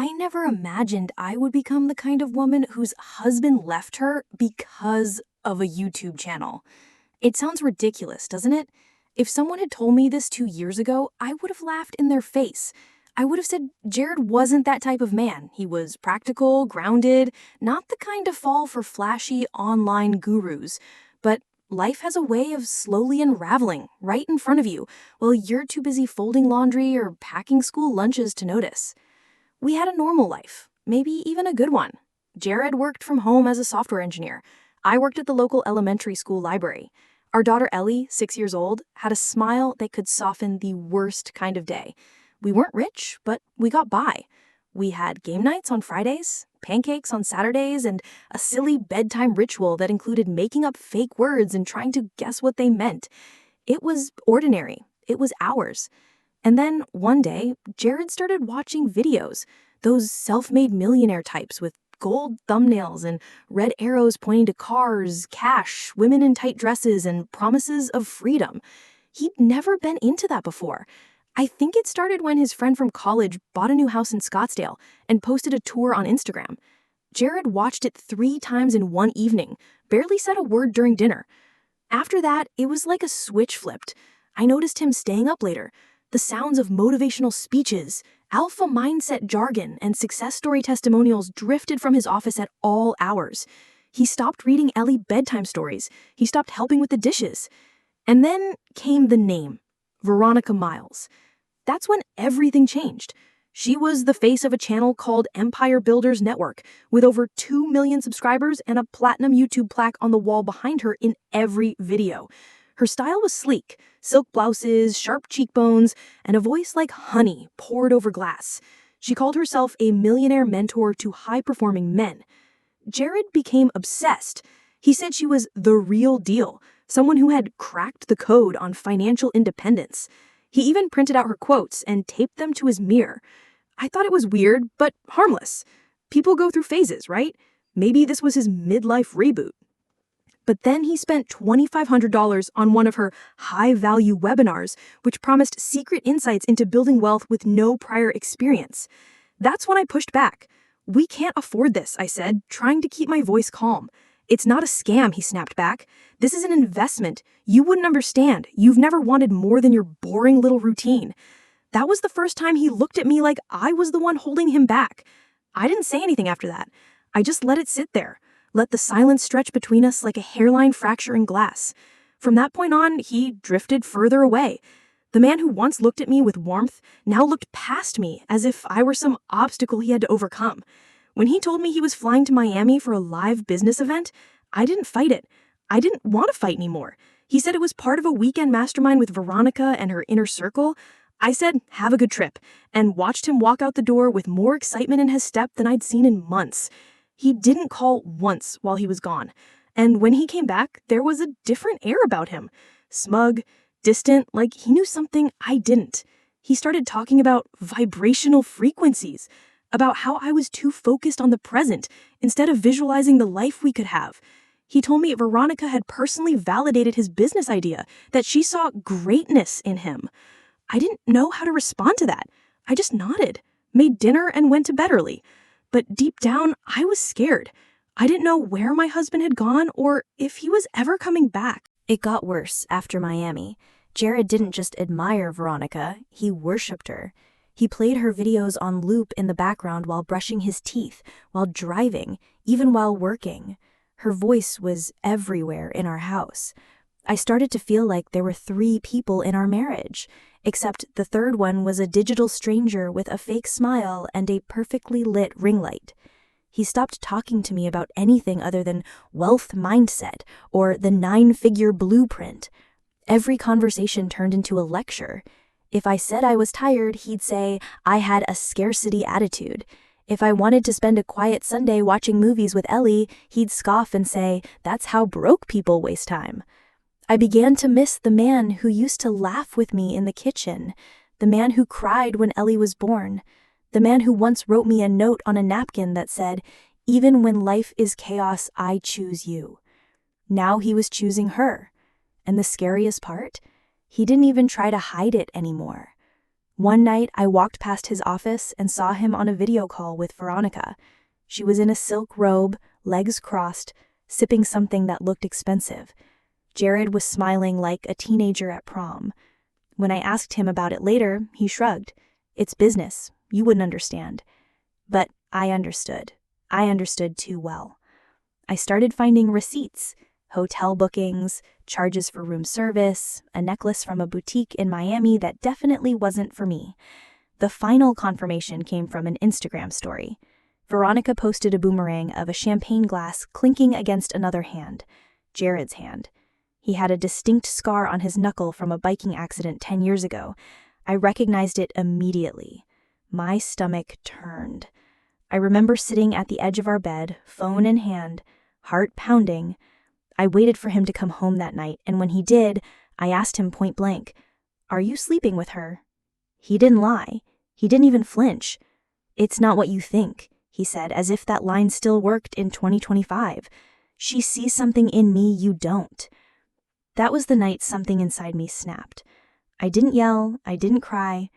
I never imagined I would become the kind of woman whose husband left her because of a YouTube channel. It sounds ridiculous, doesn't it? If someone had told me this 2 years ago, I would have laughed in their face. I would have said Jared wasn't that type of man. He was practical, grounded, not the kind to fall for flashy online gurus. But life has a way of slowly unraveling right in front of you while you're too busy folding laundry or packing school lunches to notice. We had a normal life, maybe even a good one. Jared worked from home as a software engineer. I worked at the local elementary school library. Our daughter Ellie, 6 years old, had a smile that could soften the worst kind of day. We weren't rich, but we got by. We had game nights on Fridays, pancakes on Saturdays, and a silly bedtime ritual that included making up fake words and trying to guess what they meant. It was ordinary. It was ours. And then one day, Jared started watching videos, those self-made millionaire types with gold thumbnails and red arrows pointing to cars, cash, women in tight dresses, and promises of freedom. He'd never been into that before. I think it started when his friend from college bought a new house in Scottsdale and posted a tour on Instagram. Jared watched it 3 times in one evening, barely said a word during dinner. After that, it was like a switch flipped. I noticed him staying up later. The sounds of motivational speeches, alpha mindset jargon, and success story testimonials drifted from his office at all hours. He stopped reading Ellie bedtime stories. He stopped helping with the dishes. And then came the name, Veronica Miles. That's when everything changed. She was the face of a channel called Empire Builders Network, with over 2 million subscribers and a platinum YouTube plaque on the wall behind her in every video. Her style was sleek, silk blouses, sharp cheekbones, and a voice like honey poured over glass. She called herself a millionaire mentor to high-performing men. Jared became obsessed. He said she was the real deal, someone who had cracked the code on financial independence. He even printed out her quotes and taped them to his mirror. I thought it was weird, but harmless. People go through phases, right? Maybe this was his midlife reboot. But then he spent $2,500 on one of her high-value webinars, which promised secret insights into building wealth with no prior experience. That's when I pushed back. "We can't afford this," I said, trying to keep my voice calm. "It's not a scam," he snapped back. "This is an investment. You wouldn't understand. You've never wanted more than your boring little routine." That was the first time he looked at me like I was the one holding him back. I didn't say anything after that. I just let it sit there. Let the silence stretch between us like a hairline fracture in glass. From that point on, he drifted further away. The man who once looked at me with warmth now looked past me as if I were some obstacle he had to overcome. When he told me he was flying to Miami for a live business event, I didn't fight it. I didn't want to fight anymore. He said it was part of a weekend mastermind with Veronica and her inner circle. I said, "Have a good trip," and watched him walk out the door with more excitement in his step than I'd seen in months. He didn't call once while he was gone. And when he came back, there was a different air about him. Smug, distant, like he knew something I didn't. He started talking about vibrational frequencies, about how I was too focused on the present instead of visualizing the life we could have. He told me Veronica had personally validated his business idea, that she saw greatness in him. I didn't know how to respond to that. I just nodded, made dinner, and went to bed early. But deep down, I was scared. I didn't know where my husband had gone or if he was ever coming back. It got worse after Miami. Jared didn't just admire Veronica, he worshipped her. He played her videos on loop in the background while brushing his teeth, while driving, even while working. Her voice was everywhere in our house. I started to feel like there were 3 people in our marriage, except the third one was a digital stranger with a fake smile and a perfectly lit ring light. He stopped talking to me about anything other than wealth mindset or the 9-figure blueprint. Every conversation turned into a lecture. If I said I was tired, he'd say I had a scarcity attitude. If I wanted to spend a quiet Sunday watching movies with Ellie, he'd scoff and say, "That's how broke people waste time." I began to miss the man who used to laugh with me in the kitchen, the man who cried when Ellie was born, the man who once wrote me a note on a napkin that said, "Even when life is chaos, I choose you." Now he was choosing her. And the scariest part? He didn't even try to hide it anymore. One night, I walked past his office and saw him on a video call with Veronica. She was in a silk robe, legs crossed, sipping something that looked expensive. Jared was smiling like a teenager at prom. When I asked him about it later, he shrugged. It's business. You wouldn't understand. But I understood. I understood too well. I started finding receipts, hotel bookings, charges for room service, a necklace from a boutique in Miami that definitely wasn't for me. The final confirmation came from an Instagram story. Veronica posted a boomerang of a champagne glass clinking against another hand, Jared's hand. He had a distinct scar on his knuckle from a biking accident 10 years ago. I recognized it immediately. My stomach turned. I remember sitting at the edge of our bed, phone in hand, heart pounding. I waited for him to come home that night, and when he did, I asked him point blank, "Are you sleeping with her?" He didn't lie. He didn't even flinch. "It's not what you think," he said, as if that line still worked in 2025. "She sees something in me you don't." That was the night something inside me snapped. I didn't yell, I didn't cry.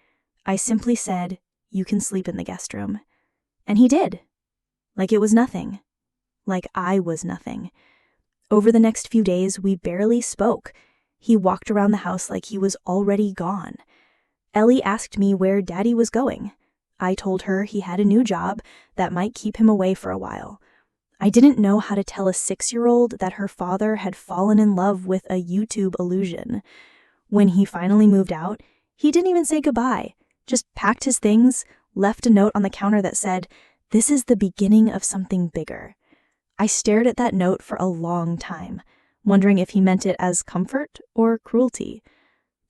I simply said, "You can sleep in the guest room." And he did. Like it was nothing. Like I was nothing. Over the next few days, we barely spoke. He walked around the house like he was already gone. Ellie asked me where Daddy was going. I told her he had a new job that might keep him away for a while. I didn't know how to tell a 6-year-old that her father had fallen in love with a YouTube illusion. When he finally moved out, he didn't even say goodbye, just packed his things, left a note on the counter that said, "This is the beginning of something bigger." I stared at that note for a long time, wondering if he meant it as comfort or cruelty.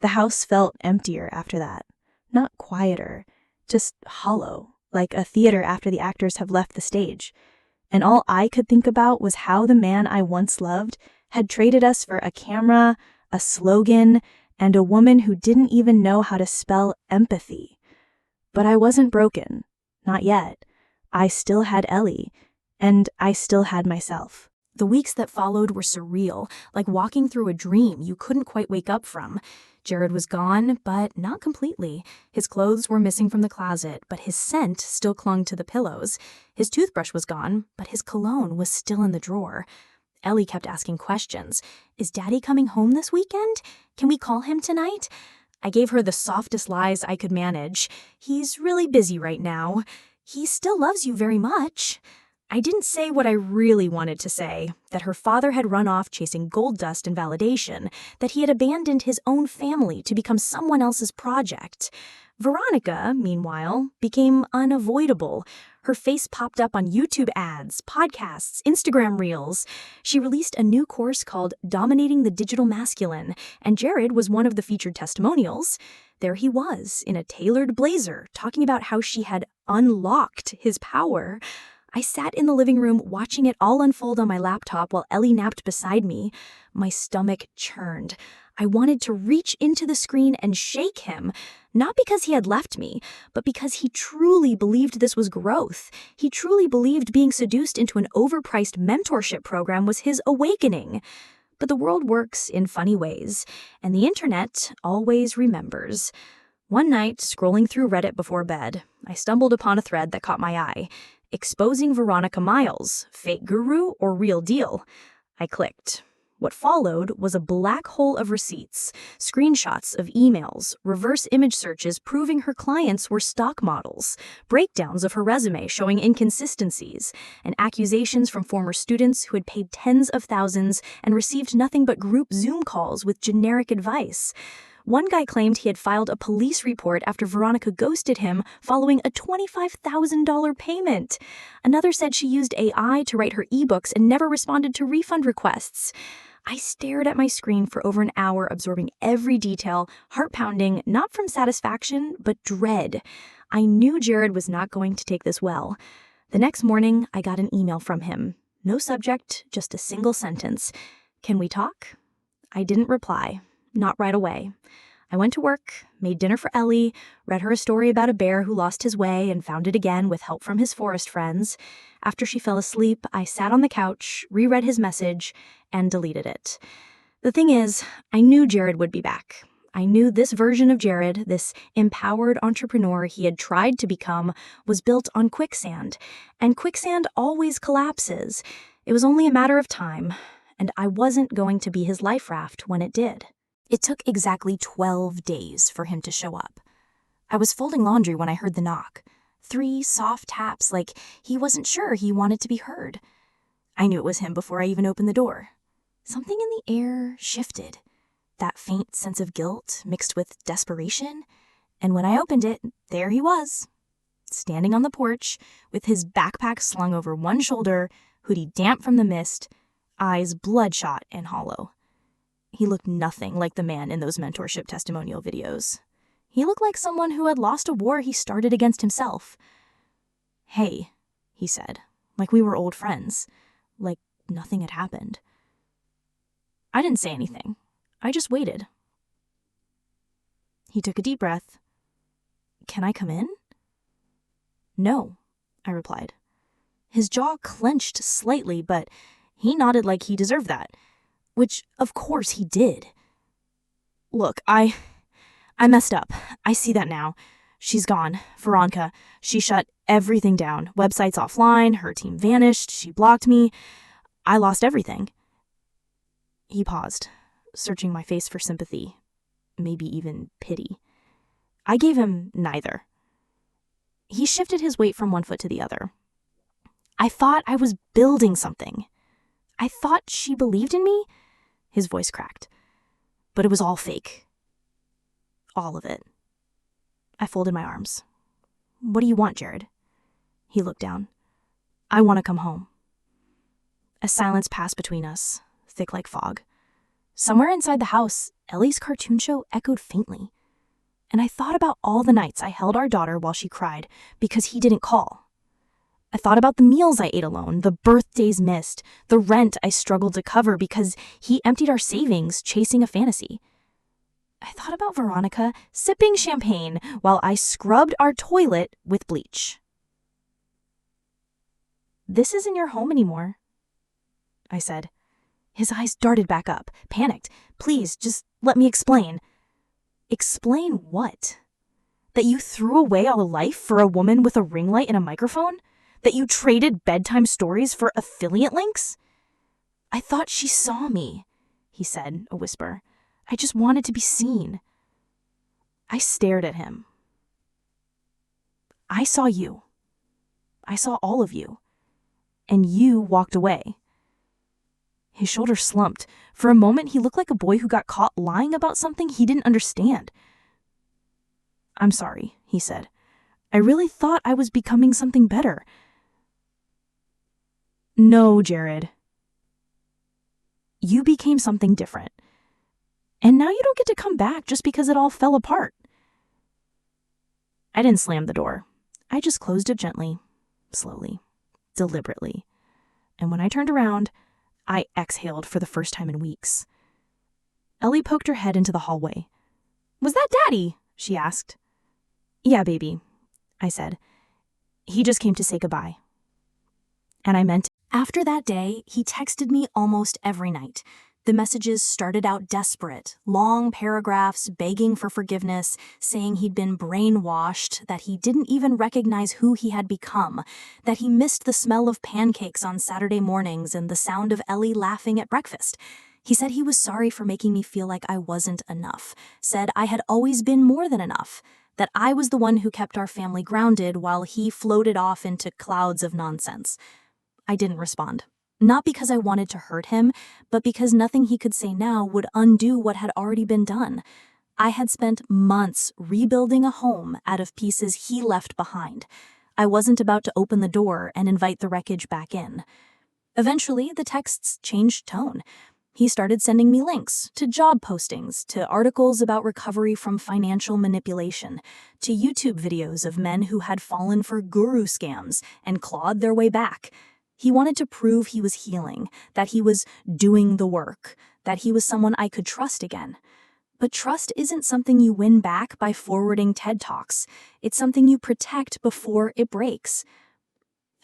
The house felt emptier after that. Not quieter, just hollow, like a theater after the actors have left the stage. And all I could think about was how the man I once loved had traded us for a camera, a slogan, and a woman who didn't even know how to spell empathy. But I wasn't broken. Not yet. I still had Ellie, and I still had myself. The weeks that followed were surreal, like walking through a dream you couldn't quite wake up from. Jared was gone, but not completely. His clothes were missing from the closet, but his scent still clung to the pillows. His toothbrush was gone, but his cologne was still in the drawer. Ellie kept asking questions. "Is Daddy coming home this weekend? Can we call him tonight?" I gave her the softest lies I could manage. "He's really busy right now. He still loves you very much." I didn't say what I really wanted to say, that her father had run off chasing gold dust and validation, that he had abandoned his own family to become someone else's project. Veronica, meanwhile, became unavoidable. Her face popped up on YouTube ads, podcasts, Instagram reels. She released a new course called Dominating the Digital Masculine, and Jared was one of the featured testimonials. There he was, in a tailored blazer, talking about how she had unlocked his power. I sat in the living room watching it all unfold on my laptop while Ellie napped beside me. My stomach churned. I wanted to reach into the screen and shake him, not because he had left me, but because he truly believed this was growth. He truly believed being seduced into an overpriced mentorship program was his awakening. But the world works in funny ways, and the internet always remembers. One night, scrolling through Reddit before bed, I stumbled upon a thread that caught my eye. Exposing Veronica Miles, fake guru or real deal? I clicked. What followed was a black hole of receipts, screenshots of emails, reverse image searches proving her clients were stock models, breakdowns of her resume showing inconsistencies, and accusations from former students who had paid tens of thousands and received nothing but group Zoom calls with generic advice. One guy claimed he had filed a police report after Veronica ghosted him following a $25,000 payment. Another said she used AI to write her ebooks and never responded to refund requests. I stared at my screen for over an hour, absorbing every detail, heart pounding, not from satisfaction, but dread. I knew Jared was not going to take this well. The next morning, I got an email from him. No subject, just a single sentence. "Can we talk?" I didn't reply. Not right away. I went to work, made dinner for Ellie, read her a story about a bear who lost his way and found it again with help from his forest friends. After she fell asleep, I sat on the couch, reread his message, and deleted it. The thing is, I knew Jared would be back. I knew this version of Jared, this empowered entrepreneur he had tried to become, was built on quicksand, and quicksand always collapses. It was only a matter of time, and I wasn't going to be his life raft when it did. It took exactly 12 days for him to show up. I was folding laundry when I heard the knock. 3 soft taps, like he wasn't sure he wanted to be heard. I knew it was him before I even opened the door. Something in the air shifted. That faint sense of guilt mixed with desperation. And when I opened it, there he was, standing on the porch with his backpack slung over one shoulder, hoodie damp from the mist, eyes bloodshot and hollow. He looked nothing like the man in those mentorship testimonial videos. He looked like someone who had lost a war he started against himself. "Hey," he said, like we were old friends, like nothing had happened. I didn't say anything. I just waited. He took a deep breath. "Can I come in?" "No," I replied. His jaw clenched slightly, but he nodded like he deserved that, which of course he did. "Look, I messed up. I see that now. She's gone. Veronica. She shut everything down. Websites offline, her team vanished, she blocked me. I lost everything." He paused, searching my face for sympathy, maybe even pity. I gave him neither. He shifted his weight from one foot to the other. "I thought I was building something. I thought she believed in me." His voice cracked. "But it was all fake. All of it." I folded my arms. "What do you want, Jared?" He looked down. "I want to come home." A silence passed between us, thick like fog. Somewhere inside the house, Ellie's cartoon show echoed faintly. And I thought about all the nights I held our daughter while she cried because he didn't call. I thought about the meals I ate alone, the birthdays missed, the rent I struggled to cover because he emptied our savings chasing a fantasy. I thought about Veronica sipping champagne while I scrubbed our toilet with bleach. "This isn't your home anymore," I said. His eyes darted back up, panicked. "Please, just let me explain." "Explain what? That you threw away all life for a woman with a ring light and a microphone? That you traded bedtime stories for affiliate links?" "I thought she saw me," he said, a whisper. "I just wanted to be seen." I stared at him. "I saw you. I saw all of you. And you walked away." His shoulders slumped. For a moment, he looked like a boy who got caught lying about something he didn't understand. "I'm sorry," he said. "I really thought I was becoming something better." "No, Jared. You became something different. And now you don't get to come back just because it all fell apart." I didn't slam the door. I just closed it gently, slowly, deliberately. And when I turned around, I exhaled for the first time in weeks. Ellie poked her head into the hallway. "Was that Daddy?" she asked. "Yeah, baby," I said. "He just came to say goodbye." And I meant it. After that day, he texted me almost every night. The messages started out desperate, long paragraphs begging for forgiveness, saying he'd been brainwashed, that he didn't even recognize who he had become, that he missed the smell of pancakes on Saturday mornings and the sound of Ellie laughing at breakfast. He said he was sorry for making me feel like I wasn't enough, said I had always been more than enough, that I was the one who kept our family grounded while he floated off into clouds of nonsense. I didn't respond. Not because I wanted to hurt him, but because nothing he could say now would undo what had already been done. I had spent months rebuilding a home out of pieces he left behind. I wasn't about to open the door and invite the wreckage back in. Eventually, the texts changed tone. He started sending me links to job postings, to articles about recovery from financial manipulation, to YouTube videos of men who had fallen for guru scams and clawed their way back. He wanted to prove he was healing, that he was doing the work, that he was someone I could trust again. But trust isn't something you win back by forwarding TED Talks. It's something you protect before it breaks.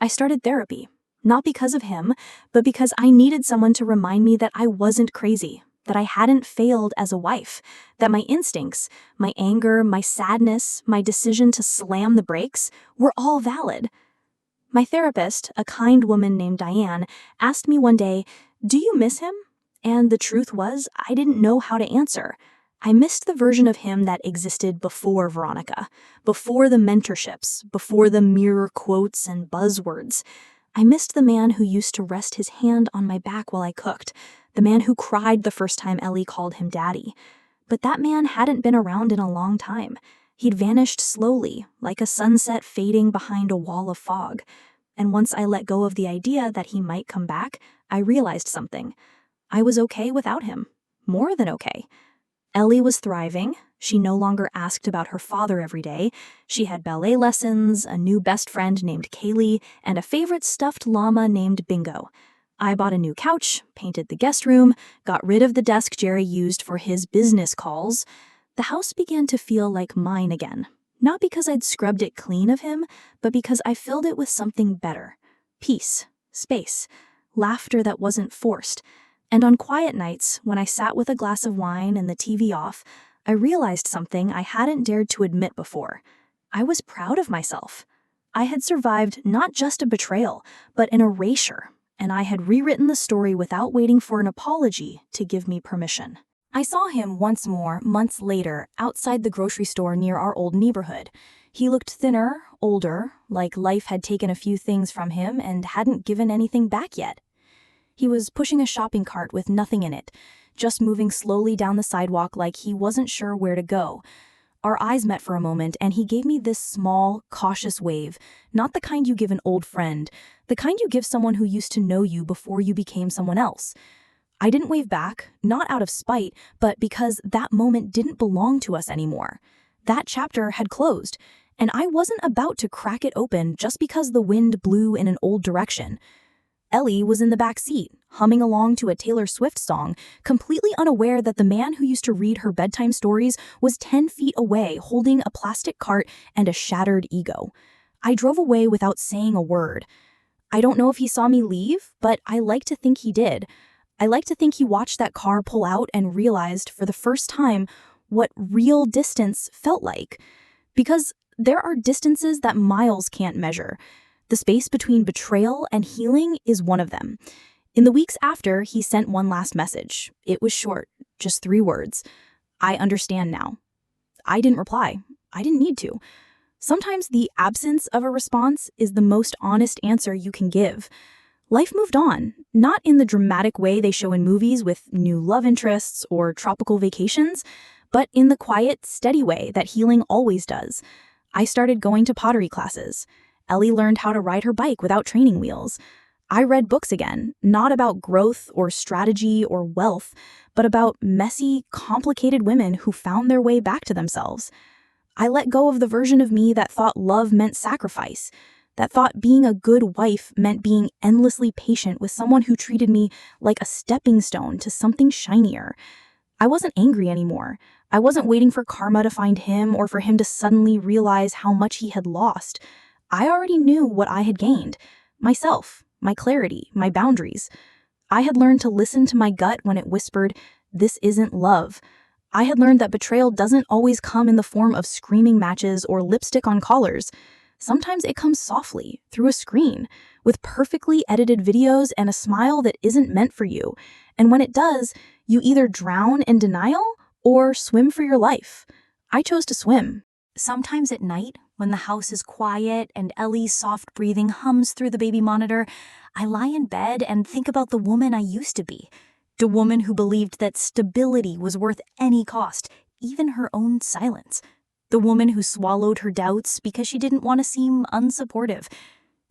I started therapy, not because of him, but because I needed someone to remind me that I wasn't crazy, that I hadn't failed as a wife, that my instincts, my anger, my sadness, my decision to slam the brakes were all valid. My therapist, a kind woman named Diane, asked me one day, "Do you miss him?" And the truth was, I didn't know how to answer. I missed the version of him that existed before Veronica, before the mentorships, before the mirror quotes and buzzwords. I missed the man who used to rest his hand on my back while I cooked, the man who cried the first time Ellie called him daddy. But that man hadn't been around in a long time. He'd vanished slowly, like a sunset fading behind a wall of fog. And once I let go of the idea that he might come back, I realized something. I was okay without him. More than okay. Ellie was thriving. She no longer asked about her father every day. She had ballet lessons, a new best friend named Kaylee, and a favorite stuffed llama named Bingo. I bought a new couch, painted the guest room, got rid of the desk Jerry used for his business calls. The house began to feel like mine again. Not because I'd scrubbed it clean of him, but because I filled it with something better. Peace, space, laughter that wasn't forced. And on quiet nights, when I sat with a glass of wine and the TV off, I realized something I hadn't dared to admit before. I was proud of myself. I had survived not just a betrayal, but an erasure, and I had rewritten the story without waiting for an apology to give me permission. I saw him once more, months later, outside the grocery store near our old neighborhood. He looked thinner, older, like life had taken a few things from him and hadn't given anything back yet. He was pushing a shopping cart with nothing in it, just moving slowly down the sidewalk like he wasn't sure where to go. Our eyes met for a moment, and he gave me this small, cautious wave, not the kind you give an old friend, the kind you give someone who used to know you before you became someone else. I didn't wave back, not out of spite, but because that moment didn't belong to us anymore. That chapter had closed, and I wasn't about to crack it open just because the wind blew in an old direction. Ellie was in the back seat, humming along to a Taylor Swift song, completely unaware that the man who used to read her bedtime stories was 10 feet away holding a plastic cart and a shattered ego. I drove away without saying a word. I don't know if he saw me leave, but I like to think he did. I like to think he watched that car pull out and realized for the first time what real distance felt like. Because there are distances that miles can't measure. The space between betrayal and healing is one of them. In the weeks after, he sent one last message. It was short, just 3 words. "I understand now." I didn't reply. I didn't need to. Sometimes the absence of a response is the most honest answer you can give. Life moved on, not in the dramatic way they show in movies with new love interests or tropical vacations, but in the quiet, steady way that healing always does. I started going to pottery classes. Ellie learned how to ride her bike without training wheels. I read books again, not about growth or strategy or wealth, but about messy, complicated women who found their way back to themselves. I let go of the version of me that thought love meant sacrifice, that thought being a good wife meant being endlessly patient with someone who treated me like a stepping stone to something shinier. I wasn't angry anymore. I wasn't waiting for karma to find him or for him to suddenly realize how much he had lost. I already knew what I had gained. Myself, my clarity, my boundaries. I had learned to listen to my gut when it whispered, "This isn't love." I had learned that betrayal doesn't always come in the form of screaming matches or lipstick on collars. Sometimes it comes softly, through a screen, with perfectly edited videos and a smile that isn't meant for you. And when it does, you either drown in denial or swim for your life. I chose to swim. Sometimes at night, when the house is quiet and Ellie's soft breathing hums through the baby monitor, I lie in bed and think about the woman I used to be. The woman who believed that stability was worth any cost, even her own silence. The woman who swallowed her doubts because she didn't want to seem unsupportive.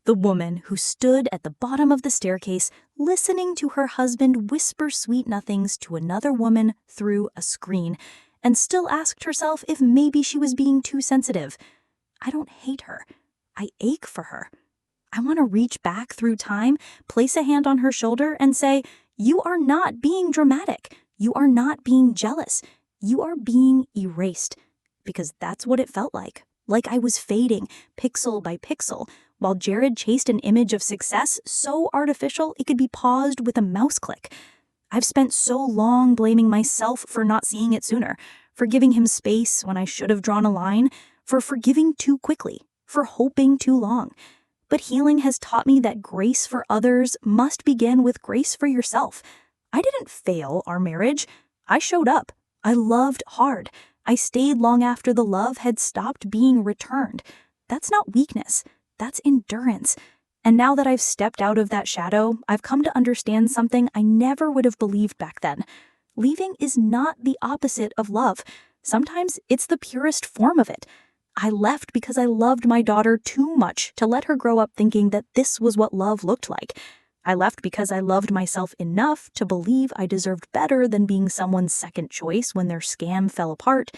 The woman who stood at the bottom of the staircase listening to her husband whisper sweet nothings to another woman through a screen, and still asked herself if maybe she was being too sensitive. I don't hate her. I ache for her. I want to reach back through time, place a hand on her shoulder, and say, "You are not being dramatic. You are not being jealous. You are being erased." Because that's what it felt like I was fading, pixel by pixel, while Jared chased an image of success so artificial it could be paused with a mouse click. I've spent so long blaming myself for not seeing it sooner, for giving him space when I should have drawn a line, for forgiving too quickly, for hoping too long. But healing has taught me that grace for others must begin with grace for yourself. I didn't fail our marriage. I showed up. I loved hard. I stayed long after the love had stopped being returned. That's not weakness. That's endurance. And now that I've stepped out of that shadow, I've come to understand something I never would have believed back then. Leaving is not the opposite of love. Sometimes it's the purest form of it. I left because I loved my daughter too much to let her grow up thinking that this was what love looked like. I left because I loved myself enough to believe I deserved better than being someone's second choice when their scam fell apart.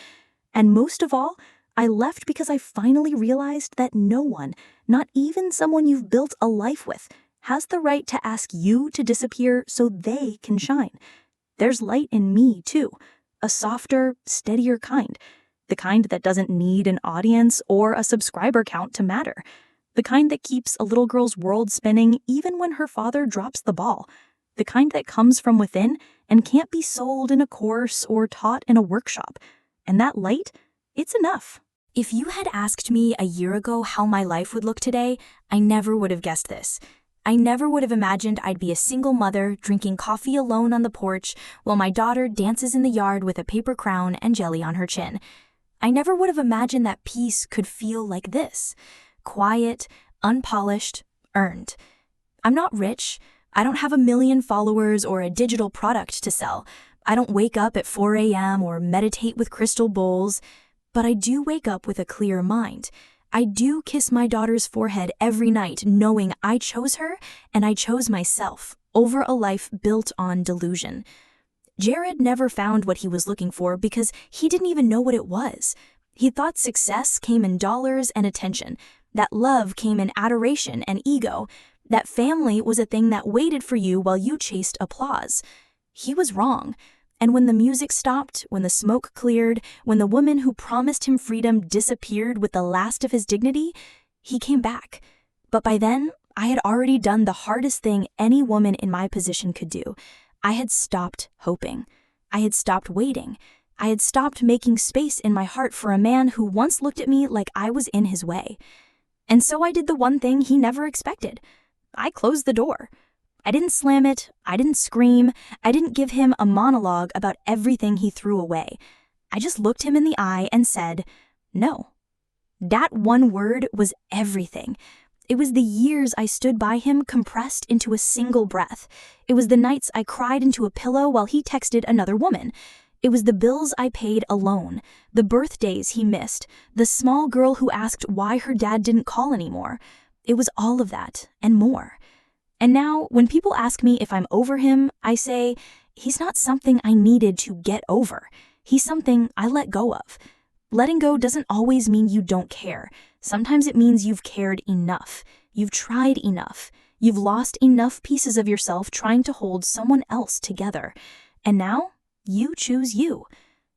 And most of all, I left because I finally realized that no one, not even someone you've built a life with, has the right to ask you to disappear so they can shine. There's light in me, too. A softer, steadier kind. The kind that doesn't need an audience or a subscriber count to matter. The kind that keeps a little girl's world spinning even when her father drops the ball. The kind that comes from within and can't be sold in a course or taught in a workshop. And that light, it's enough. If you had asked me a year ago how my life would look today, I never would have guessed this. I never would have imagined I'd be a single mother drinking coffee alone on the porch while my daughter dances in the yard with a paper crown and jelly on her chin. I never would have imagined that peace could feel like this. Quiet, unpolished, earned. I'm not rich. I don't have 1 million followers or a digital product to sell. I don't wake up at 4 a.m. or meditate with crystal bowls. But I do wake up with a clear mind. I do kiss my daughter's forehead every night knowing I chose her and I chose myself over a life built on delusion. Jared never found what he was looking for because he didn't even know what it was. He thought success came in dollars and attention, that love came in adoration and ego, that family was a thing that waited for you while you chased applause. He was wrong. And when the music stopped, when the smoke cleared, when the woman who promised him freedom disappeared with the last of his dignity, he came back. But by then, I had already done the hardest thing any woman in my position could do. I had stopped hoping. I had stopped waiting. I had stopped making space in my heart for a man who once looked at me like I was in his way. And so I did the one thing he never expected. I closed the door. I didn't slam it, I didn't scream, I didn't give him a monologue about everything he threw away. I just looked him in the eye and said, no. That one word was everything. It was the years I stood by him compressed into a single breath. It was the nights I cried into a pillow while he texted another woman. It was the bills I paid alone, the birthdays he missed, the small girl who asked why her dad didn't call anymore. It was all of that and more. And now, when people ask me if I'm over him, I say, he's not something I needed to get over. He's something I let go of. Letting go doesn't always mean you don't care. Sometimes it means you've cared enough. You've tried enough. You've lost enough pieces of yourself trying to hold someone else together. And now, you choose you.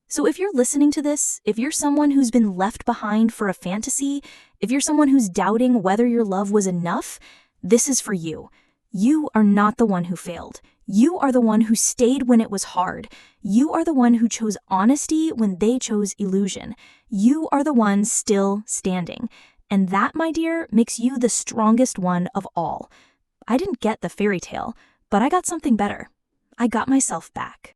So if you're listening to this, if you're someone who's been left behind for a fantasy, if you're someone who's doubting whether your love was enough, this is for you. You are not the one who failed. You are the one who stayed when it was hard. You are the one who chose honesty when they chose illusion. You are the one still standing. And that, my dear, makes you the strongest one of all. I didn't get the fairy tale, but I got something better. I got myself back.